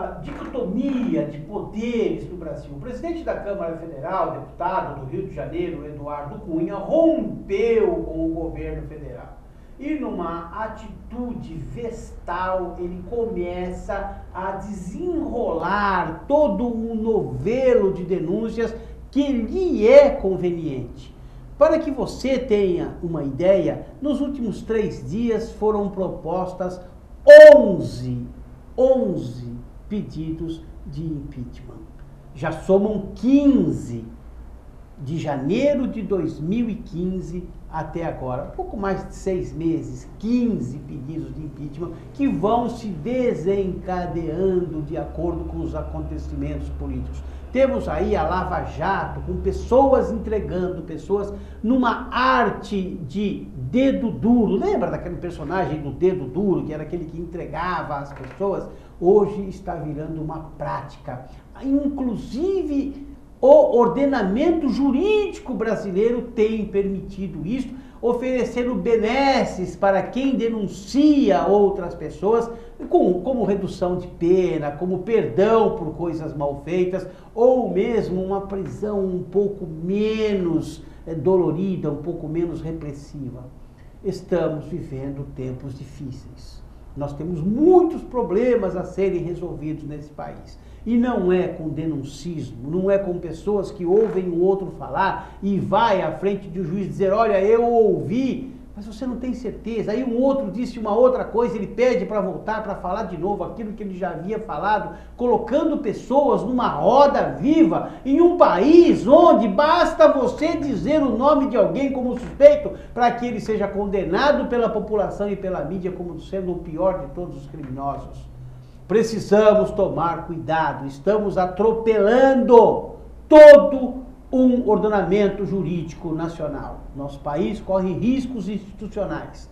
essa dicotomia de poderes no Brasil. O presidente da Câmara Federal, deputado do Rio de Janeiro, Eduardo Cunha, rompeu com o governo federal. E numa atitude vestal, ele começa a desenrolar todo um novelo de denúncias que lhe é conveniente. Para que você tenha uma ideia, nos últimos 3 dias foram propostas 11 pedidos de impeachment. Já somam 15 de janeiro de 2015 até agora, pouco mais de 6 meses, 15 pedidos de impeachment que vão se desencadeando de acordo com os acontecimentos políticos. Temos aí a Lava Jato, com pessoas entregando, pessoas numa arte de dedo duro. Lembra daquele personagem do dedo duro, que era aquele que entregava as pessoas? Hoje está virando uma prática. Inclusive, o ordenamento jurídico brasileiro tem permitido isso, oferecendo benesses para quem denuncia outras pessoas, como redução de pena, como perdão por coisas mal feitas, ou mesmo uma prisão um pouco menos dolorida, um pouco menos repressiva. Estamos vivendo tempos difíceis. Nós temos muitos problemas a serem resolvidos nesse país. E não é com denuncismo, não é com pessoas que ouvem o outro falar e vai à frente do juiz dizer, olha, eu ouvi, mas você não tem certeza. Aí um outro disse uma outra coisa, ele pede para voltar para falar de novo aquilo que ele já havia falado, colocando pessoas numa roda viva em um país onde basta você dizer o nome de alguém como suspeito para que ele seja condenado pela população e pela mídia como sendo o pior de todos os criminosos. Precisamos tomar cuidado, estamos atropelando todo um ordenamento jurídico nacional. Nosso país corre riscos institucionais.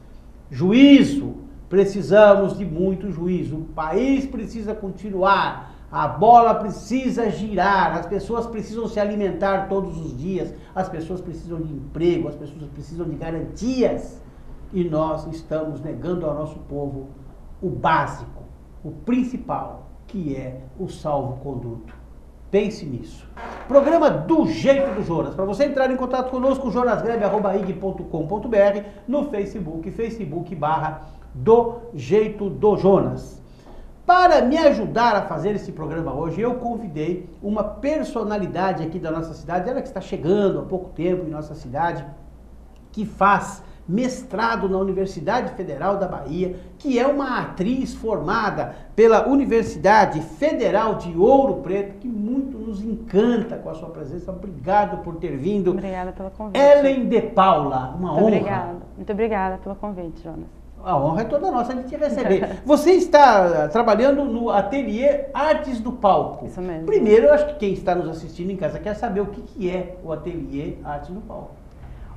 Juízo, precisamos de muito juízo. O país precisa continuar, a bola precisa girar, as pessoas precisam se alimentar todos os dias, as pessoas precisam de emprego, as pessoas precisam de garantias. E nós estamos negando ao nosso povo o básico, o principal, que é o salvo-conduto. Pense nisso. Programa Do Jeito do Jonas. Para você entrar em contato conosco, jonasgrebe@ig.com.br, no Facebook, Facebook/Do Jeito do Jonas. Para me ajudar a fazer esse programa hoje, eu convidei uma personalidade aqui da nossa cidade, ela que está chegando há pouco tempo em nossa cidade, que faz mestrado na Universidade Federal da Bahia, que é uma atriz formada pela Universidade Federal de Ouro Preto, que muito nos encanta com a sua presença. Obrigado por ter vindo. Obrigada pelo convite. Ellen de Paula, uma honra. Muito obrigada pelo convite, Jonas. A honra é toda nossa de te receber. Você está trabalhando no Ateliê Artes do Palco. Isso mesmo. Primeiro, eu acho que quem está nos assistindo em casa quer saber o que é o Ateliê Artes do Palco.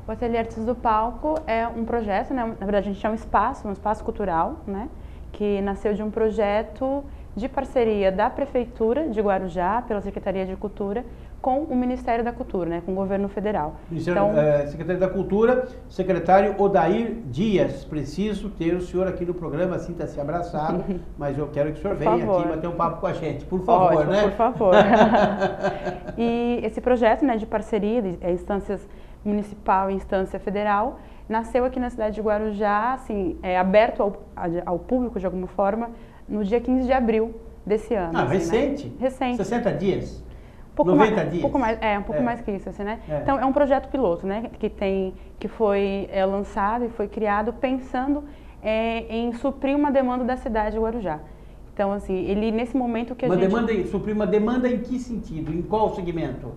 O Ateliê Artes do Palco é um projeto, né? Na verdade a gente é um espaço cultural, né? Que nasceu de um projeto de parceria da Prefeitura de Guarujá, pela Secretaria de Cultura, com o Ministério da Cultura, né? Com o Governo Federal. Secretaria da Cultura, secretário Odair Dias. Preciso ter o senhor aqui no programa, sinta-se abraçado, mas eu quero que o senhor venha aqui bater um papo com a gente, por favor, ótimo, né? Por favor. E esse projeto, né, de parceria, de instâncias municipal e instância federal, nasceu aqui na cidade de Guarujá, assim, aberto ao público de alguma forma, no dia 15 de abril desse ano. Ah, assim, recente? Né? Recente. 60 dias? Um pouco 90 mais, dias? Um pouco mais que isso, assim, né? É. Então, é um projeto piloto, né, que foi lançado e foi criado pensando em suprir uma demanda da cidade de Guarujá. Então, assim, ele, nesse momento que suprir uma demanda em que sentido? Em qual segmento?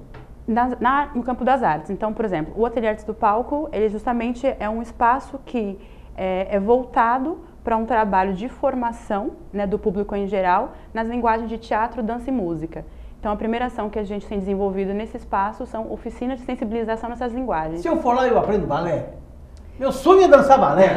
No campo das artes. Então, por exemplo, o Ateliê Artes do Palco, ele justamente é um espaço que é voltado para um trabalho de formação, né, do público em geral, nas linguagens de teatro, dança e música. Então, a primeira ação que a gente tem desenvolvido nesse espaço são oficinas de sensibilização nessas linguagens. Se eu for lá, eu aprendo balé? Meu sonho é dançar balé.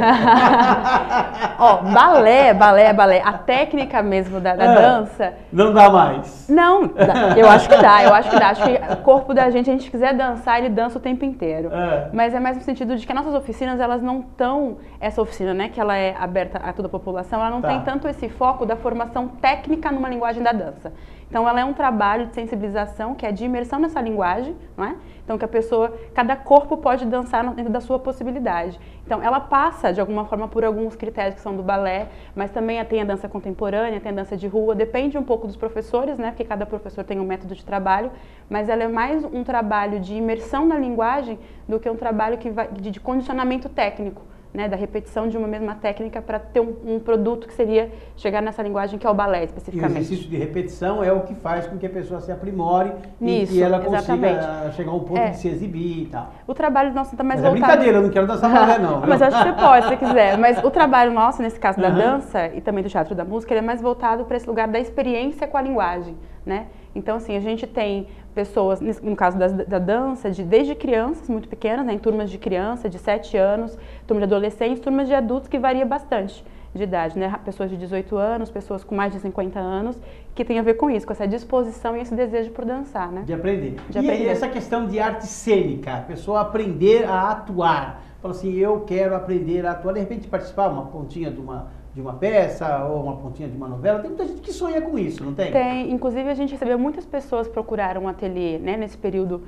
Ó, balé. A técnica mesmo da dança... Não dá mais. Não, eu acho que dá. Acho que o corpo da gente, a gente quiser dançar, ele dança o tempo inteiro. Mas é mais no sentido de que as nossas oficinas, elas não estão... Essa oficina, né, que ela é aberta a toda a população, ela não tem tanto esse foco da formação técnica numa linguagem da dança. Então, ela é um trabalho de sensibilização, que é de imersão nessa linguagem, não é? Então, que a pessoa, cada corpo pode dançar dentro da sua possibilidade. Então, ela passa, de alguma forma, por alguns critérios que são do balé, mas também tem a dança contemporânea, tem a dança de rua, depende um pouco dos professores, né? Porque cada professor tem um método de trabalho, mas ela é mais um trabalho de imersão na linguagem do que um trabalho que vai, de condicionamento técnico. Né, da repetição de uma mesma técnica para ter um produto que seria chegar nessa linguagem que é o balé especificamente. E o exercício de repetição é o que faz com que a pessoa se aprimore Nisso, e que ela consiga exatamente. chegar a um ponto de se exibir e tal. O trabalho nosso está mais voltado... voltado... É brincadeira, eu não quero dançar balé não. Mas eu acho que você pode, se você quiser. Mas o trabalho nosso, nesse caso da dança e também do teatro da música, ele é mais voltado para esse lugar da experiência com a linguagem, né? Então, assim, a gente tem pessoas, no caso da dança, desde crianças muito pequenas, né, em turmas de criança, de 7 anos, turmas de adolescentes, turmas de adultos, que varia bastante de idade, né? Pessoas de 18 anos, pessoas com mais de 50 anos, que tem a ver com isso, com essa disposição e esse desejo por dançar, né? De aprender. E essa questão de arte cênica, a pessoa aprender a atuar. Fala assim, eu quero aprender a atuar, de repente participar uma pontinha de uma peça ou uma pontinha de uma novela. Tem muita gente que sonha com isso, não tem? Tem. Inclusive, a gente recebeu muitas pessoas que procuraram um ateliê, né, nesse período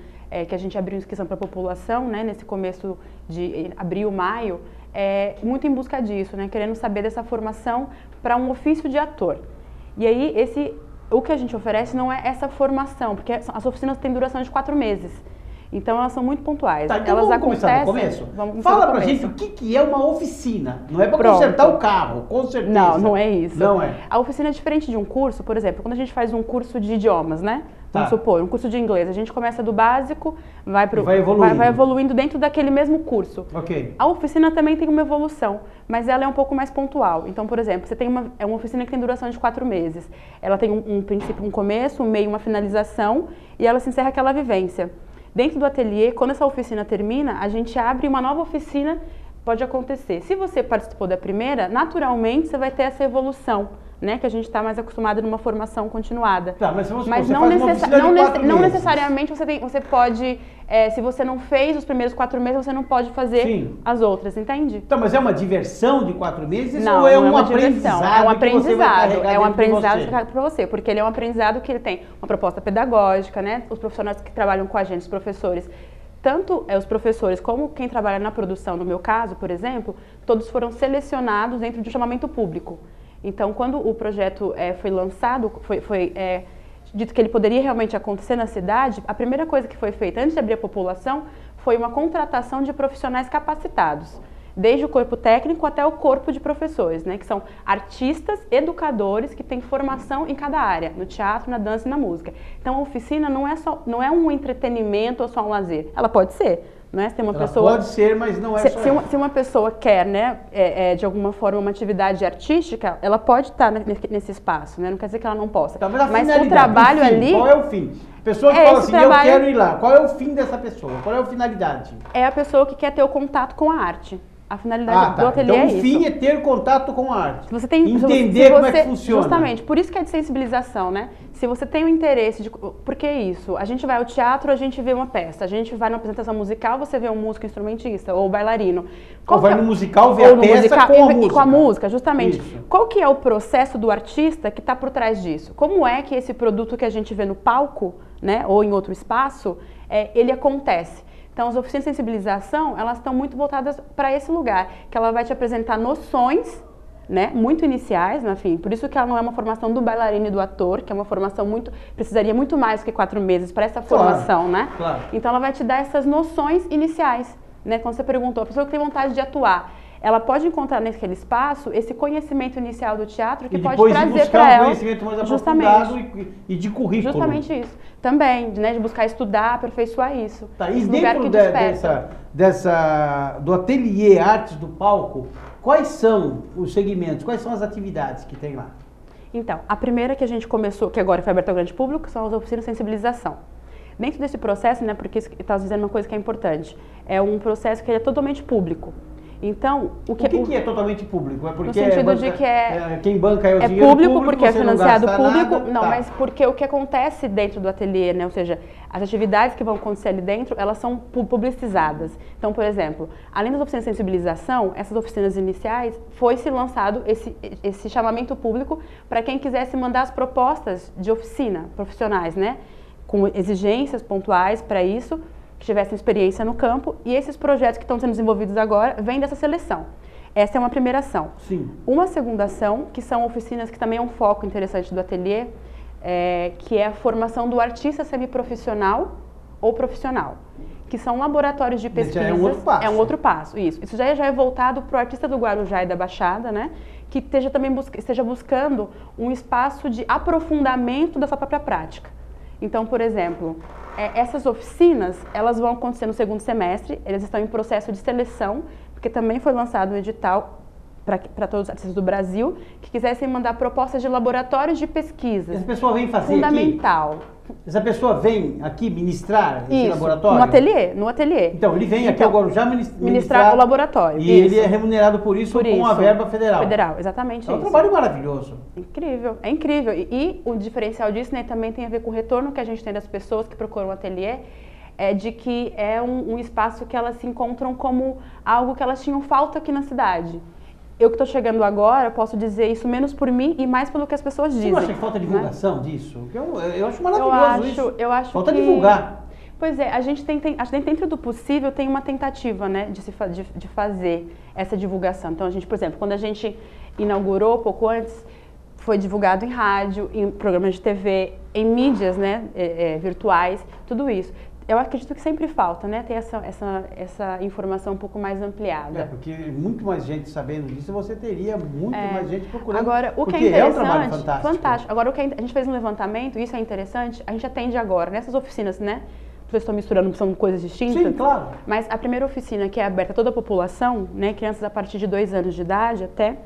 que a gente abriu inscrição para a população, né, nesse começo de abril, maio, muito em busca disso, né, querendo saber dessa formação para um ofício de ator. E aí, o que a gente oferece não é essa formação, porque as oficinas têm duração de 4 meses. Então, elas são muito pontuais. Tá, então elas vamos começar do começo? Fala pra gente o que é uma oficina. Não é para consertar o carro, com certeza. Não é isso. Não é. A oficina é diferente de um curso, por exemplo, quando a gente faz um curso de idiomas, né? Vamos supor, um curso de inglês. A gente começa do básico, vai evoluindo dentro daquele mesmo curso. Ok. A oficina também tem uma evolução, mas ela é um pouco mais pontual. Então, por exemplo, você tem uma oficina que tem duração de 4 meses. Ela tem um princípio, um começo, um meio, uma finalização, e ela se encerra aquela vivência. Dentro do ateliê, quando essa oficina termina, a gente abre uma nova oficina, pode acontecer. Se você participou da primeira, naturalmente você vai ter essa evolução, né? Que a gente está mais acostumado numa formação continuada. Tá, mas não necessariamente você pode, se você não fez os primeiros 4 meses, você não pode fazer as outras, entende? Então, mas é uma diversão de 4 meses não, ou é um aprendizado? É um aprendizado, é um aprendizado para você, porque ele é um aprendizado que ele tem uma proposta pedagógica, né? Os profissionais que trabalham com a gente, os professores, tanto os professores como quem trabalha na produção, no meu caso, por exemplo, todos foram selecionados dentro de um chamamento público. Então, quando o projeto foi lançado, foi dito que ele poderia realmente acontecer na cidade, a primeira coisa que foi feita antes de abrir a população foi uma contratação de profissionais capacitados, desde o corpo técnico até o corpo de professores, né, que são artistas, educadores que têm formação em cada área, no teatro, na dança e na música. Então, a oficina não é um entretenimento ou só um lazer, ela pode ser. Não é? Se tem uma pessoa, pode ser, mas não é só se uma pessoa quer, né, de alguma forma, uma atividade artística, ela pode estar nesse espaço, né? Não quer dizer que ela não possa. Tá, mas o trabalho ali... Qual é o fim? A pessoa que fala assim, eu quero ir lá. Qual é o fim dessa pessoa? Qual é a finalidade? É a pessoa que quer ter o contato com a arte. A finalidade do ateliê então, é isso. O fim é ter contato com a arte. Você tem, entender como é que funciona. Justamente, por isso que é de sensibilização, né? Se você tem o interesse de... Por que isso? A gente vai ao teatro, a gente vê uma peça. A gente vai numa apresentação musical, você vê um músico instrumentista ou bailarino. Ou vai no musical ver a peça com a música. Com a música, justamente. Isso. Qual que é o processo do artista que está por trás disso? Como é que esse produto que a gente vê no palco, né, ou em outro espaço, ele acontece? Então, as oficinas de sensibilização, elas estão muito voltadas para esse lugar, que ela vai te apresentar noções, né, muito iniciais, enfim, por isso que ela não é uma formação do bailarino e do ator, que é uma formação precisaria muito mais do que 4 meses para essa formação, né? Claro. Então, ela vai te dar essas noções iniciais, né? Quando você perguntou, a pessoa que tem vontade de atuar, ela pode encontrar naquele espaço esse conhecimento inicial do teatro que pode trazer para ela. Conhecimento mais aprofundado e de currículo. Justamente isso. Também, né, de buscar estudar, aperfeiçoar isso. Tá, e dentro do ateliê Artes do Palco, quais são os segmentos, quais são as atividades que tem lá? Então, a primeira que a gente começou, que agora foi aberta ao grande público, são as oficinas de sensibilização. Dentro desse processo, né, porque eu estava dizendo uma coisa que é importante, é um processo que ele é totalmente público. Então, o que é totalmente público? É porque no sentido de que quem banca é o é dinheiro público porque é financiado público, nada, não, tá. mas porque o que acontece dentro do ateliê, né? Ou seja, as atividades que vão acontecer ali dentro, elas são publicizadas. Então, por exemplo, além das oficinas de sensibilização, essas oficinas iniciais, foi-se lançado esse chamamento público para quem quisesse mandar as propostas de oficina profissionais, né? Com exigências pontuais para isso, que tivessem experiência no campo, e esses projetos que estão sendo desenvolvidos agora vêm dessa seleção. Essa é uma primeira ação. Sim. Uma segunda ação, que são oficinas que também é um foco interessante do ateliê, que é a formação do artista semiprofissional ou profissional, que são laboratórios de pesquisa. É um outro passo. É um outro passo, isso. Isso já é voltado para o artista do Guarujá e da Baixada, né? Que esteja buscando um espaço de aprofundamento da sua própria prática. Então, por exemplo, essas oficinas, elas vão acontecer no segundo semestre, eles estão em processo de seleção, porque também foi lançado um edital para todos os artistas do Brasil que quisessem mandar propostas de laboratórios de pesquisa. Essa pessoa vem fazer fundamental. Aqui? Essa pessoa vem aqui ministrar esse laboratório? No ateliê. Então, ele vem aqui agora já ministrar o laboratório. E ele é remunerado por isso com a verba federal. Federal, exatamente isso. É um trabalho maravilhoso. Incrível, é incrível. E o diferencial disso, né, também tem a ver com o retorno que a gente tem das pessoas que procuram o ateliê, de que é um espaço que elas se encontram como algo que elas tinham falta aqui na cidade. Eu que estou chegando agora, posso dizer isso menos por mim e mais pelo que as pessoas dizem. Você não acha que falta divulgação disso? Eu acho maravilhoso isso. Eu acho falta que... divulgar. Pois é, a gente tem dentro do possível, tem uma tentativa, né, de fazer essa divulgação. Então, a gente, por exemplo, quando a gente inaugurou, pouco antes, foi divulgado em rádio, em programas de TV, em mídias, né, virtuais, tudo isso. Eu acredito que sempre falta, né, ter essa informação um pouco mais ampliada. Porque muito mais gente sabendo disso, você teria muito mais gente procurando. Agora, o que é interessante, um trabalho fantástico. Agora, a gente fez um levantamento, isso é interessante, a gente atende agora, nessas oficinas, né, vocês estão misturando, são coisas distintas. Sim, claro. Mas a primeira oficina, que é aberta a toda a população, né, crianças a partir de 2 anos de idade até,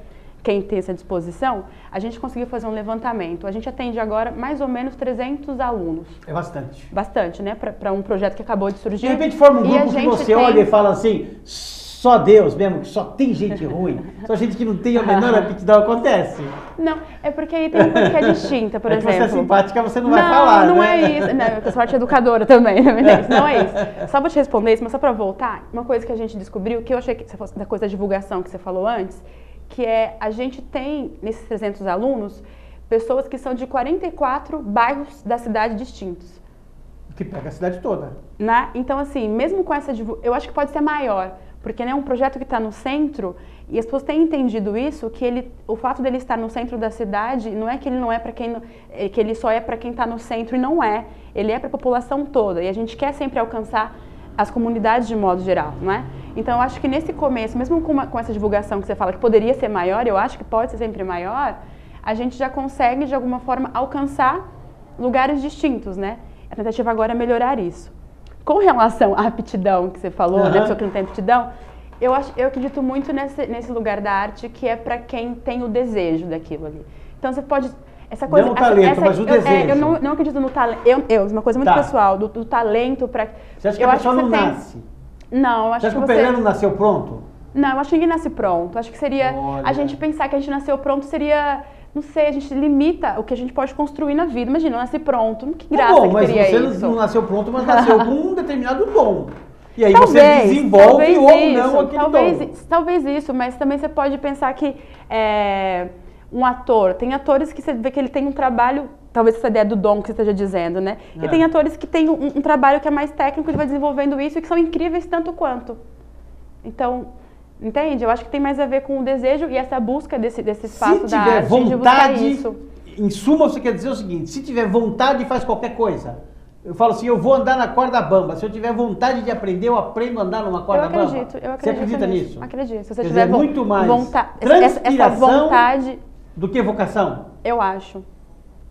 quem tem essa disposição, a gente conseguiu fazer um levantamento. A gente atende agora mais ou menos 300 alunos. É bastante. Bastante, né? Para um projeto que acabou de surgir. De repente forma um grupo que você olha e fala assim, só Deus mesmo, que só tem gente ruim, só gente que não tem a menor aptidão, acontece. Não, é porque aí tem uma coisa que é distinta, por exemplo. Se você é simpática, você não vai falar, não né? É isso. Não, eu sou arte educadora também, não é isso. Só vou te responder isso, mas só para voltar, uma coisa que a gente descobriu, que eu achei que você fosse da coisa da divulgação que você falou antes, que a gente tem, nesses 300 alunos, pessoas que são de 44 bairros da cidade distintos. Que pega a cidade toda. Né? Então, assim, mesmo com essa divulgação, eu acho que pode ser maior, porque é um projeto que está no centro, e as pessoas têm entendido isso, que o fato dele estar no centro da cidade, não é que ele não é para quem, que ele só é para quem está no centro, e não é. Ele é para a população toda, e a gente quer sempre alcançar as comunidades de modo geral, não é? Então, eu acho que nesse começo, mesmo com essa divulgação que você fala que poderia ser maior, eu acho que pode ser sempre maior, a gente já consegue, de alguma forma, alcançar lugares distintos, né? A tentativa agora é melhorar isso. Com relação à aptidão que você falou, né? Pessoa que não tem aptidão, eu acredito muito nesse lugar da arte que é para quem tem o desejo daquilo ali. Então, você pode... Essa coisa, não o talento, mas o desejo. Eu não acredito no talento. Uma coisa muito pessoal, do talento para... Você acha que a pessoa não nasce? Não, eu acho que o Pelé não nasceu pronto? Não, eu acho que ninguém nasce pronto. Acho que seria... Olha. A gente pensar que a gente nasceu pronto seria... Não sei, a gente limita o que a gente pode construir na vida. Imagina, eu nasci pronto. Que graça que teria isso. Mas você não nasceu pronto, mas nasceu com um determinado dom. E aí talvez, você desenvolve ou isso, não aquele dom. Talvez isso, mas também você pode pensar que um ator, tem atores que você vê que ele tem um trabalho, talvez essa ideia do dom que você esteja dizendo, né? E tem atores que têm um trabalho que é mais técnico, ele vai desenvolvendo isso e que são incríveis tanto quanto. Então, entende? Eu acho que tem mais a ver com o desejo e essa busca desse espaço da arte, de buscar isso. Em suma, você quer dizer o seguinte, se tiver vontade, faz qualquer coisa. Eu falo assim, eu vou andar na corda bamba. Se eu tiver vontade de aprender, eu aprendo a andar numa corda bamba. Eu acredito. Você acredita nisso? Acredito. Se você Quer tiver dizer, muito mais essa vontade do que vocação? Eu acho.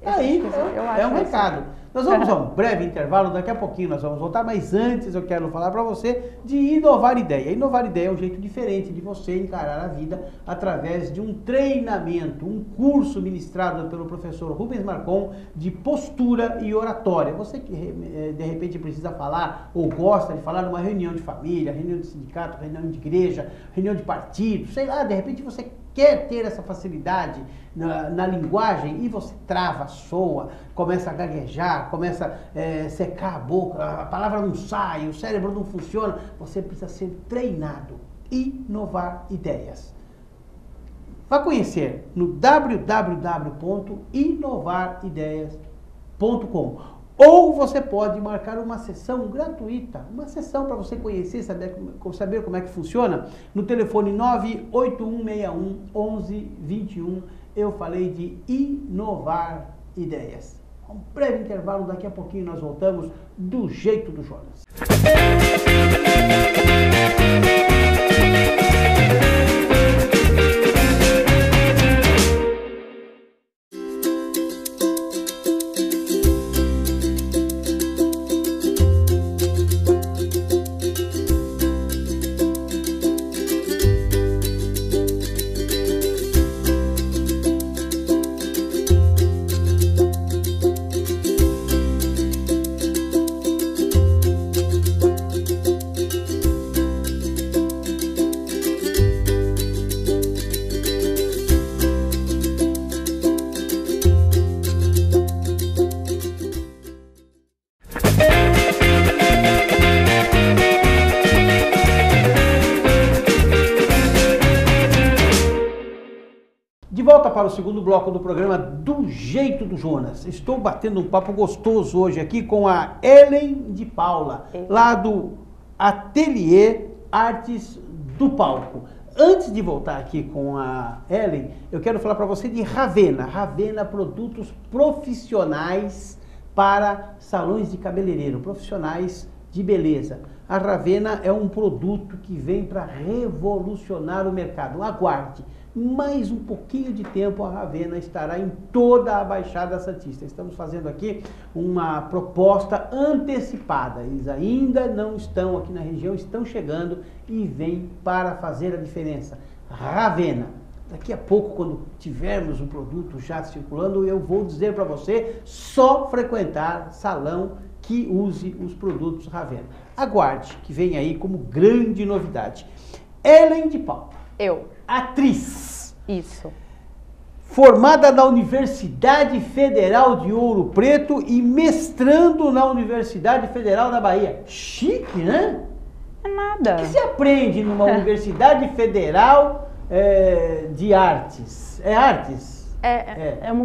Aí, eu acho um recado. Nós vamos a um breve intervalo, daqui a pouquinho nós vamos voltar, mas antes eu quero falar para você de Inovar Ideia. Inovar Ideia é um jeito diferente de você encarar a vida através de um treinamento, um curso ministrado pelo professor Rubens Marcon de postura e oratória. Você que de repente precisa falar ou gosta de falar numa reunião de família, reunião de sindicato, reunião de igreja, reunião de partido, sei lá, de repente você quer ter essa facilidade na linguagem e você trava, soa, começa a gaguejar, começa a secar a boca, a palavra não sai, o cérebro não funciona, você precisa ser treinado. Inovar Ideias. Vá conhecer no www.inovarideias.com. Ou você pode marcar uma sessão gratuita, uma sessão para você conhecer, saber como é que funciona, no telefone 981611121. Eu falei de Inovar Ideias. Um breve intervalo, daqui a pouquinho nós voltamos do jeito do Jonas. De volta para o segundo bloco do programa Do Jeito do Jonas. Estou batendo um papo gostoso hoje aqui com a Ellen de Paula, lá do Ateliê Artes do Palco. Antes de voltar aqui com a Ellen, eu quero falar para você de Ravena. Ravena, produtos profissionais para salões de cabeleireiro, profissionais de beleza. A Ravena é um produto que vem para revolucionar o mercado. Aguarde. Mais um pouquinho de tempo a Ravena estará em toda a Baixada Santista. Estamos fazendo aqui uma proposta antecipada. Eles ainda não estão aqui na região, estão chegando e vêm para fazer a diferença. Ravena. Daqui a pouco, quando tivermos o produto já circulando, eu vou dizer para você só frequentar salão que use os produtos Ravena. Aguarde, que vem aí como grande novidade. Ellen de Paula. Eu. Atriz. Isso. Formada na Universidade Federal de Ouro Preto e mestrando na Universidade Federal da Bahia. Chique, né? É nada. O que se aprende numa Universidade Federal de Artes? É artes?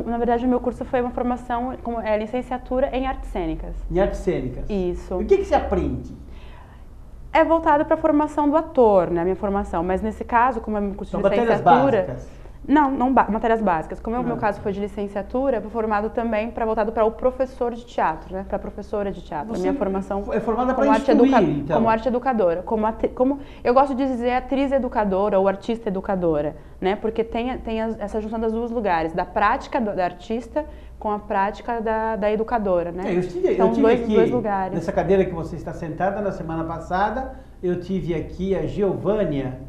Na verdade, o meu curso foi uma formação, licenciatura em artes cênicas. Em artes cênicas. Isso. E o que se aprende? É voltado para a formação do ator, né, a minha formação, mas nesse caso, como é um curso de licenciatura... matérias básicas? Não matérias básicas. Como o meu caso foi de licenciatura, foi formado também voltado para o professor de teatro, né, para a professora de teatro. A minha formação é formada para arte instruir, então. Como arte educadora, como eu gosto de dizer atriz educadora ou artista educadora, né, porque tem essa junção das duas lugares, da prática da artista com a prática da educadora, né? Eu tive dois lugares. Nessa cadeira que você está sentada, na semana passada, eu tive aqui a Giovânia,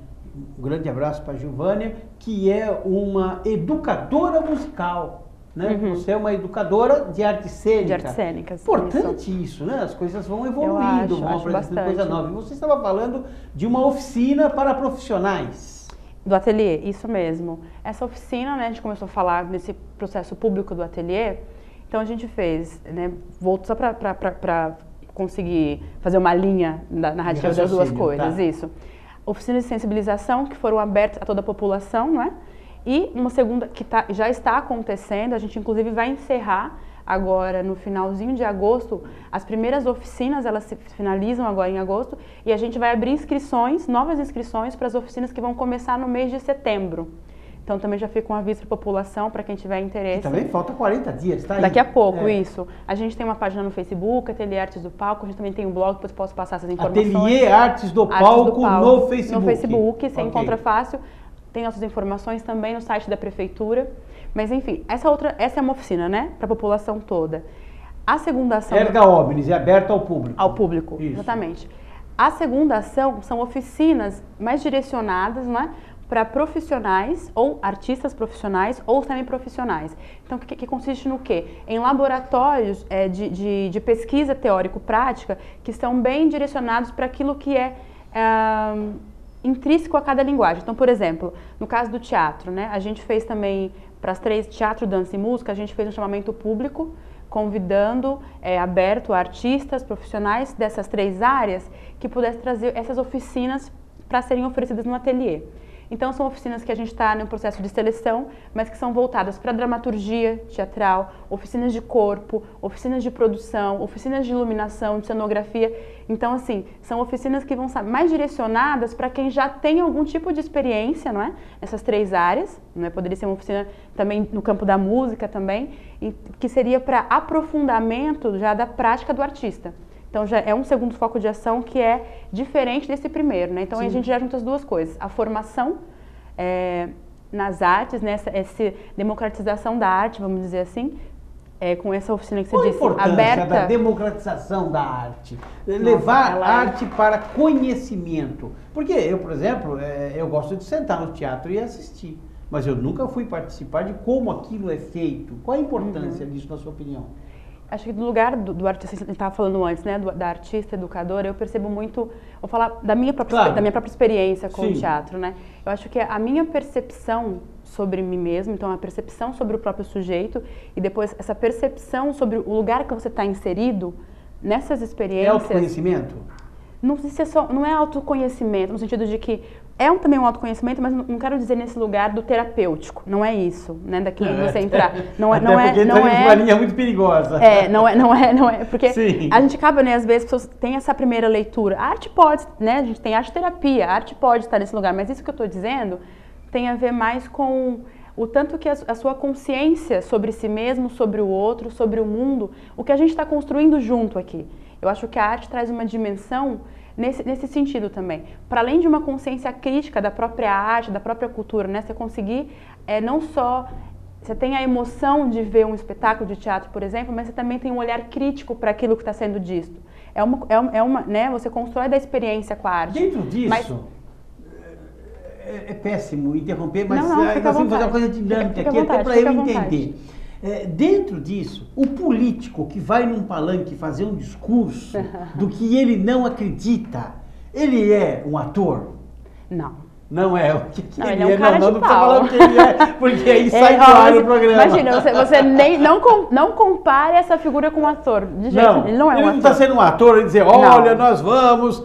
um grande abraço para a Giovânia, que é uma educadora musical, né? Uhum. Você é uma educadora de arte cênica. De artes cênicas. Importante isso, né? As coisas vão evoluindo, vão aparecendo coisa nova. E você estava falando de uma oficina para profissionais. Do ateliê, isso mesmo. Essa oficina, né, a gente começou a falar nesse processo público do ateliê, então a gente fez, né, voltou só para conseguir fazer uma linha na narrativa das duas coisas, tá. Isso. Oficinas de sensibilização que foram abertas a toda a população, não é? E uma segunda que já está acontecendo, a gente inclusive vai encerrar agora no finalzinho de agosto, as primeiras oficinas, elas se finalizam agora em agosto, e a gente vai abrir inscrições, novas inscrições para as oficinas que vão começar no mês de setembro. Então também já fica um aviso para a população, para quem tiver interesse. E também falta 40 dias, tá aí? Daqui a pouco, isso. A gente tem uma página no Facebook, Ateliê Artes do Palco, a gente também tem um blog, depois posso passar essas informações. Ateliê Artes do Palco no Facebook. No Facebook, você encontra fácil. Tem nossas informações também no site da prefeitura. Mas enfim, essa é uma oficina, né, para a população toda. A segunda ação... Erga Omnes, é aberta ao público. Ao público, Isso. exatamente. A segunda ação são oficinas mais direcionadas, né, para profissionais, ou artistas profissionais, ou semi-profissionais. Então, que consiste no quê? Em laboratórios de pesquisa teórico-prática que estão bem direcionados para aquilo que é intrínseco a cada linguagem. Então, por exemplo, no caso do teatro, né, a gente fez também, para as 3, teatro, dança e música, a gente fez um chamamento público, convidando, aberto a artistas, profissionais dessas 3 áreas que pudessem trazer essas oficinas para serem oferecidas no ateliê. Então, são oficinas que a gente está no processo de seleção, mas que são voltadas para dramaturgia teatral, oficinas de corpo, oficinas de produção, oficinas de iluminação, de cenografia. Então, assim, são oficinas que vão ser mais direcionadas para quem já tem algum tipo de experiência, não é? Nessas 3 áreas, não é? Poderia ser uma oficina também no campo da música também, que seria para aprofundamento já da prática do artista. Então, já é um segundo foco de ação que é diferente desse primeiro, né? Então, a gente já junta as 2 coisas. A formação nas artes, né? Essa democratização da arte, vamos dizer assim, com essa oficina que você disse, aberta. Qual a importância da democratização da arte? Levar arte para conhecimento. Porque eu, por exemplo, eu gosto de sentar no teatro e assistir. Mas eu nunca fui participar de como aquilo é feito. Qual a importância disso, na sua opinião? Acho que do lugar do artista, a gente estava falando antes, né, da artista educadora, eu percebo muito, vou falar da minha própria experiência com o teatro, né? Eu acho que a minha percepção sobre mim mesmo, então a percepção sobre o próprio sujeito e depois essa percepção sobre o lugar que você está inserido nessas experiências... É autoconhecimento? Não sei se não é autoconhecimento, no sentido de que também um autoconhecimento, mas não quero dizer nesse lugar do terapêutico. Não é isso, né? Daquilo que você entrar. Porque entra em uma linha muito perigosa. Não é. Porque Sim. A gente acaba, né? Às vezes, as pessoas têm essa primeira leitura. A arte pode, né? A gente tem arte-terapia, a arte pode estar nesse lugar. Mas isso que eu estou dizendo tem a ver mais com o tanto que a sua consciência sobre si mesmo, sobre o outro, sobre o mundo, o que a gente está construindo junto aqui. Eu acho que a arte traz uma dimensão nesse sentido também. Para além de uma consciência crítica da própria arte, da própria cultura, né? Você conseguir não só... Você tem a emoção de ver um espetáculo de teatro, por exemplo, mas você também tem um olhar crítico para aquilo que está sendo dito. Né? Você constrói da experiência com a arte. Dentro disso... É péssimo interromper, mas não, nós vamos fazer uma coisa dinâmica aqui, até para eu entender. Dentro disso, o político que vai num palanque fazer um discurso do que ele não acredita, ele é um ator? Não. Não é o que não, ele é um cara não de precisa pau. falar o que ele é, porque aí sai do ar o programa. Imagina, você não compare essa figura com um ator, de jeito nenhum. Ele não é um ator. Ele não está sendo um ator, ele dizer, olha, nós vamos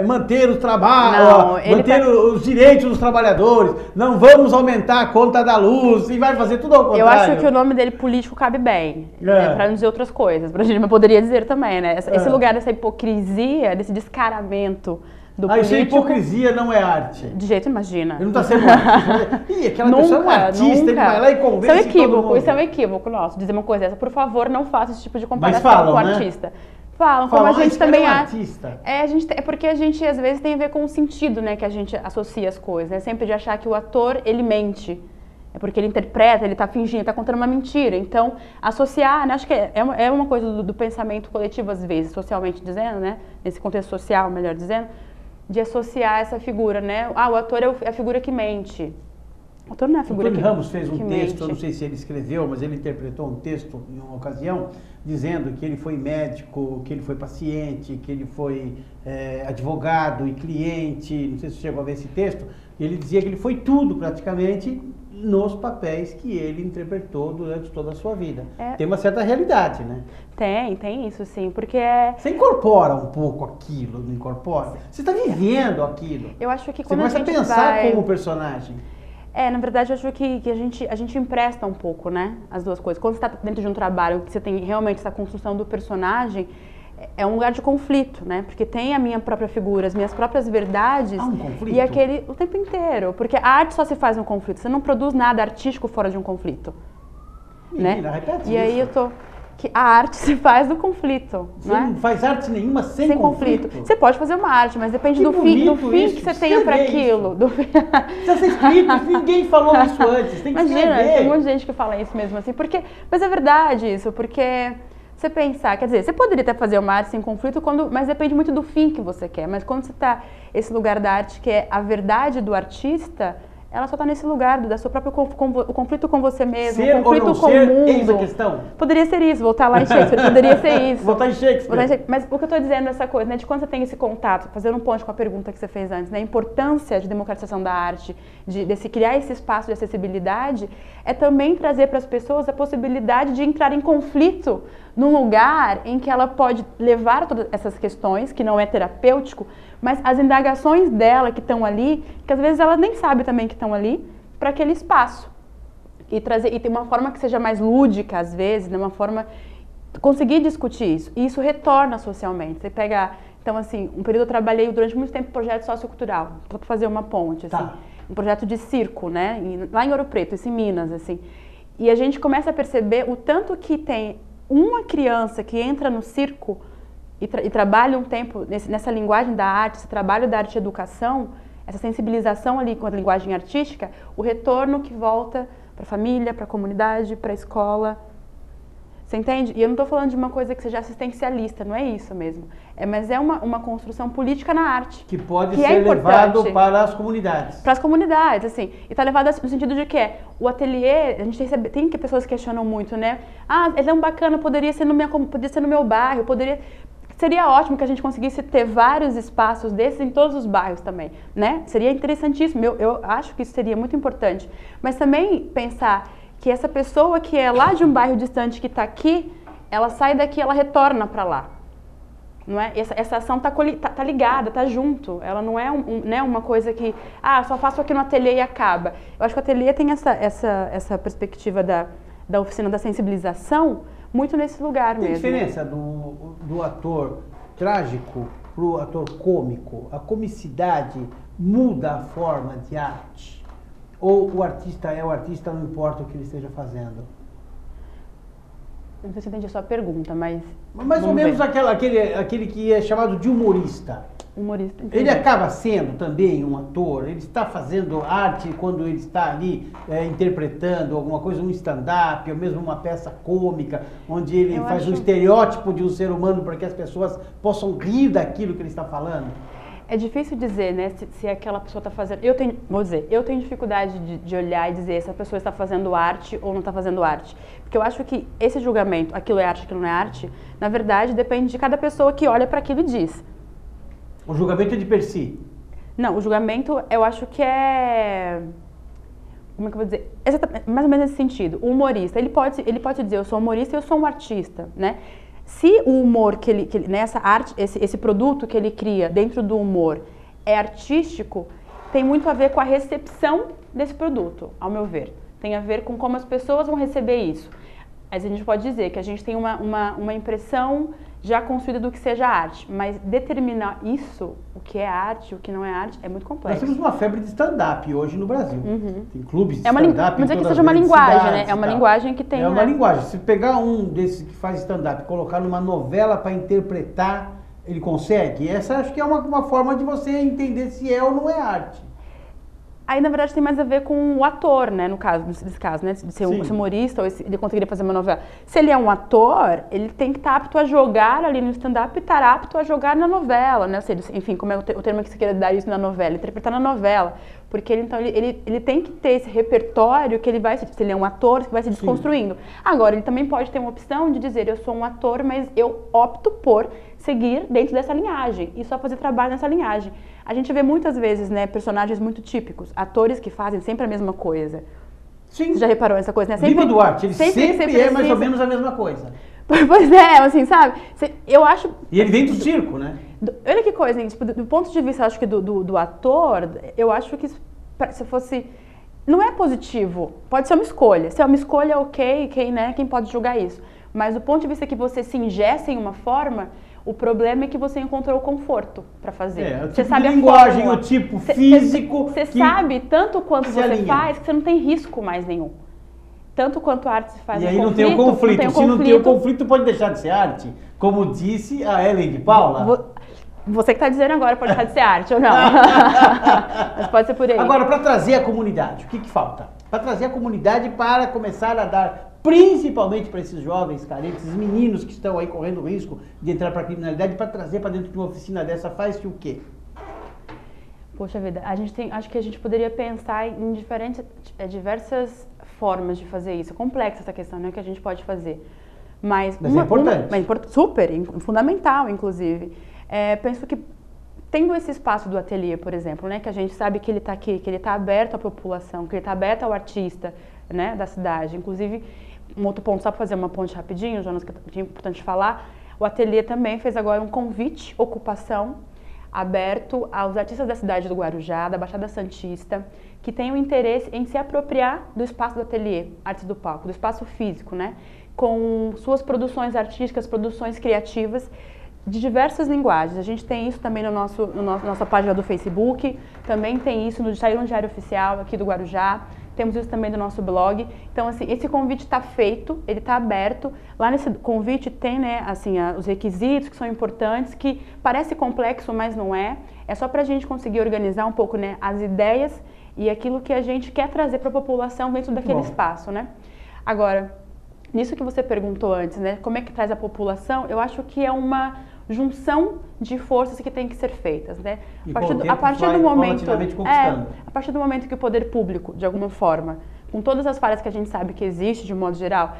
manter o trabalho, manter os direitos dos trabalhadores, não vamos aumentar a conta da luz, e vai fazer tudo ao contrário. Eu acho que o nome dele político cabe bem, para não dizer outras coisas, a gente poderia dizer também, né? Esse lugar dessa hipocrisia, desse descaramento do político. Isso é hipocrisia, não é arte. De jeito, imagina. Ele não está sendo um artista. Ih, aquela pessoa é um artista, ele vai lá e convence todo mundo. Isso é um equívoco nosso, dizer uma coisa dessa. Por favor, não faça esse tipo de comparação com o artista. Falam, como a gente também artista. É porque a gente, às vezes, tem a ver com o sentido, né, que a gente associa as coisas, né? Sempre de achar que o ator, ele mente. É porque ele interpreta, ele está fingindo, ele está contando uma mentira. Então, associar, né, acho que é uma coisa do pensamento coletivo, às vezes, socialmente dizendo, né? Nesse contexto social, melhor dizendo, de associar essa figura, né? O ator é a figura que mente. O ator não é a figura que mente. O Ramos fez um texto, eu não sei se ele escreveu, mas ele interpretou um texto em uma ocasião, dizendo que ele foi médico, que ele foi paciente, que ele foi advogado e cliente, não sei se você chegou a ver esse texto, e ele dizia que ele foi tudo praticamente nos papéis que ele interpretou durante toda a sua vida. Tem uma certa realidade, né? Tem isso sim, porque Você incorpora um pouco aquilo, não incorpora? Você está vivendo aquilo. Eu acho que quando você começa a pensar como personagem. Na verdade, eu acho que a gente empresta um pouco, né? As duas coisas. Quando você está dentro de um trabalho que você tem realmente essa construção do personagem, é um lugar de conflito, né? Porque tem a minha própria figura, as minhas próprias verdades. Há um conflito? E o tempo inteiro. Porque a arte só se faz no conflito. Você não produz nada artístico fora de um conflito. Menina, né? repete E aí isso. que a arte se faz do conflito. Você não não faz arte nenhuma sem conflito. Você pode fazer uma arte, mas depende do fim que você tenha para aquilo. Precisa ser escrito, ninguém falou isso antes. Tem que Imagina, escrever. tem um monte de gente que fala isso mesmo assim. Mas é verdade isso, porque você pensar, quer dizer, você poderia até fazer uma arte sem conflito, mas depende muito do fim que você quer. Mas quando você está esse lugar da arte que é a verdade do artista, ela só está nesse lugar da sua própria o conflito com você mesmo, ser o conflito ou não com ser, o mundo. eis a questão. Poderia ser isso, voltar lá em Shakespeare, poderia ser isso. Voltar em Shakespeare. Mas o que eu estou dizendo é essa coisa, né, de quando você tem esse contato, fazendo um ponto com a pergunta que você fez antes, né, a importância de democratização da arte, de se criar esse espaço de acessibilidade, é também trazer para as pessoas a possibilidade de entrar em conflito num lugar em que ela pode levar todas essas questões, que não é terapêutico, mas as indagações dela que estão ali, que às vezes ela nem sabe também que estão ali, para aquele espaço. E ter uma forma que seja mais lúdica, às vezes, né, uma forma conseguir discutir isso. E isso retorna socialmente. Você pega, então assim, um período eu trabalhei durante muito tempo em projeto sociocultural, para fazer uma ponte, assim, Tá. um projeto de circo, né, lá em Ouro Preto, isso em Minas, assim. E a gente começa a perceber o tanto que tem uma criança que entra no circo e trabalha um tempo nessa linguagem da arte, esse trabalho da arte e educação, essa sensibilização ali com a linguagem artística, o retorno que volta para a família, para a comunidade, para a escola. Você entende? E eu não estou falando de uma coisa que seja assistencialista, não é isso mesmo. Mas é uma construção política na arte. Que pode que ser levado importante para as comunidades. Para as comunidades, assim. E está levado no sentido de que o ateliê, a gente tem que pessoas que questionam muito, né? Ah, ele é um bacana, poderia ser no meu bairro, seria ótimo que a gente conseguisse ter vários espaços desses em todos os bairros também, né? Seria interessantíssimo, eu acho que isso seria muito importante. Mas também pensar que essa pessoa que é lá de um bairro distante que está aqui, ela sai daqui, ela retorna para lá. Não é? Essa ação tá ligada, tá junto. Ela não é né, uma coisa que, só faço aqui no ateliê e acaba. Eu acho que o ateliê tem essa perspectiva da oficina da sensibilização muito nesse lugar mesmo. Tem diferença do ator trágico para o ator cômico? A comicidade muda a forma de arte? Ou o artista é o artista, não importa o que ele esteja fazendo? Não sei se eu entendi a sua pergunta, mas... Mais ou menos aquele que é chamado de humorista. Humorista, entendi. Ele acaba sendo também um ator, ele está fazendo arte quando ele está ali interpretando alguma coisa, um stand-up, ou mesmo uma peça cômica, onde ele faz um estereótipo de um ser humano para que as pessoas possam rir daquilo que ele está falando. É difícil dizer, né, se aquela pessoa está fazendo... Eu tenho dificuldade de olhar e dizer se a pessoa está fazendo arte ou não está fazendo arte. Porque eu acho que esse julgamento, aquilo é arte, aquilo não é arte, na verdade depende de cada pessoa que olha para aquilo e diz. O julgamento é de per si? Não, o julgamento eu acho que é... Como é que eu vou dizer? Mais ou menos nesse sentido. O humorista, ele pode dizer eu sou humorista e eu sou um artista, né? Se o humor nessa arte, esse produto que ele cria dentro do humor é artístico, tem muito a ver com a recepção desse produto, ao meu ver. Tem a ver com como as pessoas vão receber isso. Mas a gente pode dizer que a gente tem uma impressão já construída do que seja arte, mas determinar isso, o que é arte, o que não é arte, é muito complexo. Nós temos uma febre de stand-up hoje no Brasil. Uhum. Tem clubes de Mas stand-up. é que seja uma linguagem, né? É uma linguagem que tem... É uma linguagem. Se pegar um desses que faz stand-up e colocar numa novela para interpretar, ele consegue? Essa acho que é uma forma de você entender se é ou não é arte. Aí, na verdade, tem mais a ver com o ator, né, nesse caso, né, de ser um humorista, ou ele conseguiria fazer uma novela. Se ele é um ator, ele tem que estar apto a jogar ali no stand-up e estar apto a jogar na novela, né, ou seja, enfim, como é o termo que você queira dar isso na novela, interpretar na novela. Porque ele tem que ter esse repertório que ele vai, se ele é um ator, que vai se desconstruindo. Sim. Agora, ele também pode ter uma opção de dizer, eu sou um ator, mas eu opto por seguir dentro dessa linhagem e só fazer trabalho nessa linhagem. A gente vê muitas vezes, né, personagens muito típicos, atores que fazem sempre a mesma coisa. Sim. Você já reparou nessa coisa, né? Lima Duarte, ele sempre é mais ou menos a mesma coisa. Pois é, assim, sabe? Eu acho... E ele vem do circo, né? Olha que coisa, hein? Tipo, do ponto de vista, acho que do ator, eu acho que se fosse... Não é positivo, pode ser uma escolha. Se é uma escolha, ok, né? Quem pode julgar isso? Mas do ponto de vista que você se ingesse em uma forma, o problema é que você encontrou o conforto para fazer. O tipo de linguagem, o tipo físico... Você sabe tanto quanto você faz que você não tem risco mais nenhum. Tanto quanto a arte se faz. E aí não tem o conflito. Se não tem o conflito, pode deixar de ser arte. Como disse a Ellen de Paula. Você que está dizendo agora pode deixar de ser arte ou não. Mas pode ser por aí. Agora, para trazer a comunidade, o que falta? Para trazer a comunidade para começar a dar principalmente para esses jovens carentes, esses meninos que estão aí correndo risco de entrar para a criminalidade, para trazer para dentro de uma oficina dessa, faz-se o quê? Poxa vida, acho que a gente poderia pensar em diversas formas de fazer isso. É complexa essa questão, né, que a gente pode fazer. Mas é importante. Super, fundamental, inclusive. Penso que tendo esse espaço do ateliê, por exemplo, né, que a gente sabe que ele está aqui, que ele está aberto à população, que ele está aberto ao artista, né, da cidade. Inclusive, um outro ponto, só para fazer uma ponte rapidinho, Jonas, que é importante falar, o ateliê também fez agora um convite, ocupação, aberto aos artistas da cidade do Guarujá, da Baixada Santista, que tenham interesse em se apropriar do espaço do ateliê, Artes do Palco, do espaço físico, né, com suas produções artísticas, produções criativas, de diversas linguagens. A gente tem isso também nossa página do Facebook, também tem isso saiu no Diário Oficial aqui do Guarujá, temos isso também do nosso blog. Então, assim, esse convite está feito, ele está aberto. Lá nesse convite tem, né, assim, os requisitos que são importantes, que parece complexo, mas não é. É só para a gente conseguir organizar um pouco, né, as ideias e aquilo que a gente quer trazer para a população dentro daquele espaço, né? Agora, nisso que você perguntou antes, né, como é que traz a população, eu acho que é uma junção de forças que tem que ser feitas, né? A partir do momento que o poder público, de alguma forma, com todas as falhas que a gente sabe que existe de modo geral,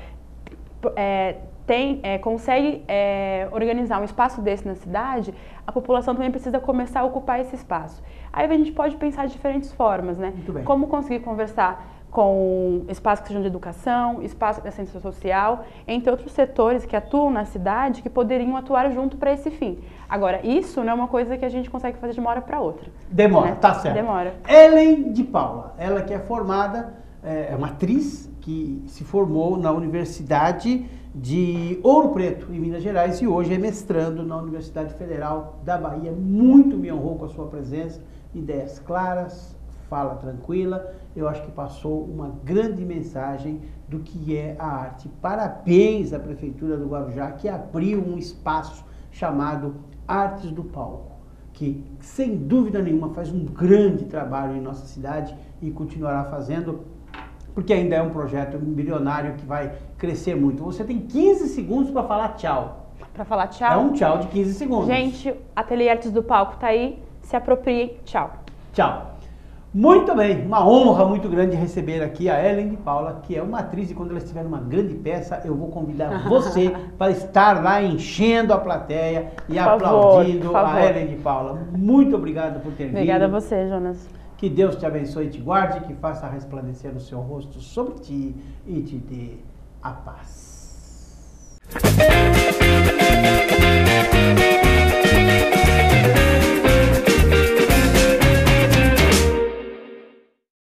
consegue organizar um espaço desse na cidade, a população também precisa começar a ocupar esse espaço. Aí a gente pode pensar de diferentes formas, né? Como conseguir conversar com espaços que sejam de educação, espaços de assistência social, entre outros setores que atuam na cidade que poderiam atuar junto para esse fim. Agora, isso não é uma coisa que a gente consegue fazer de uma hora para outra. Demora, né? Tá certo. Demora. Ellen de Paula, ela que é formada, é uma atriz que se formou na Universidade de Ouro Preto, em Minas Gerais, e hoje é mestrando na Universidade Federal da Bahia. Muito me honrou com a sua presença, ideias claras, fala tranquila. Eu acho que passou uma grande mensagem do que é a arte. Parabéns à Prefeitura do Guarujá, que abriu um espaço chamado Artes do Palco, que, sem dúvida nenhuma, faz um grande trabalho em nossa cidade e continuará fazendo, porque ainda é um projeto embrionário que vai crescer muito. Você tem 15 segundos para falar tchau. Para falar tchau? É um tchau de 15 segundos. Gente, Ateliê Artes do Palco tá aí, se apropriem. Tchau. Tchau. Muito bem, uma honra muito grande receber aqui a Ellen de Paula, que é uma atriz, e quando ela estiver numa grande peça, eu vou convidar você para estar lá enchendo a plateia e aplaudindo a Ellen de Paula. Muito obrigado por ter vindo. Obrigada a você, Jonas. Que Deus te abençoe e te guarde, que faça resplandecer o seu rosto sobre ti e te dê a paz.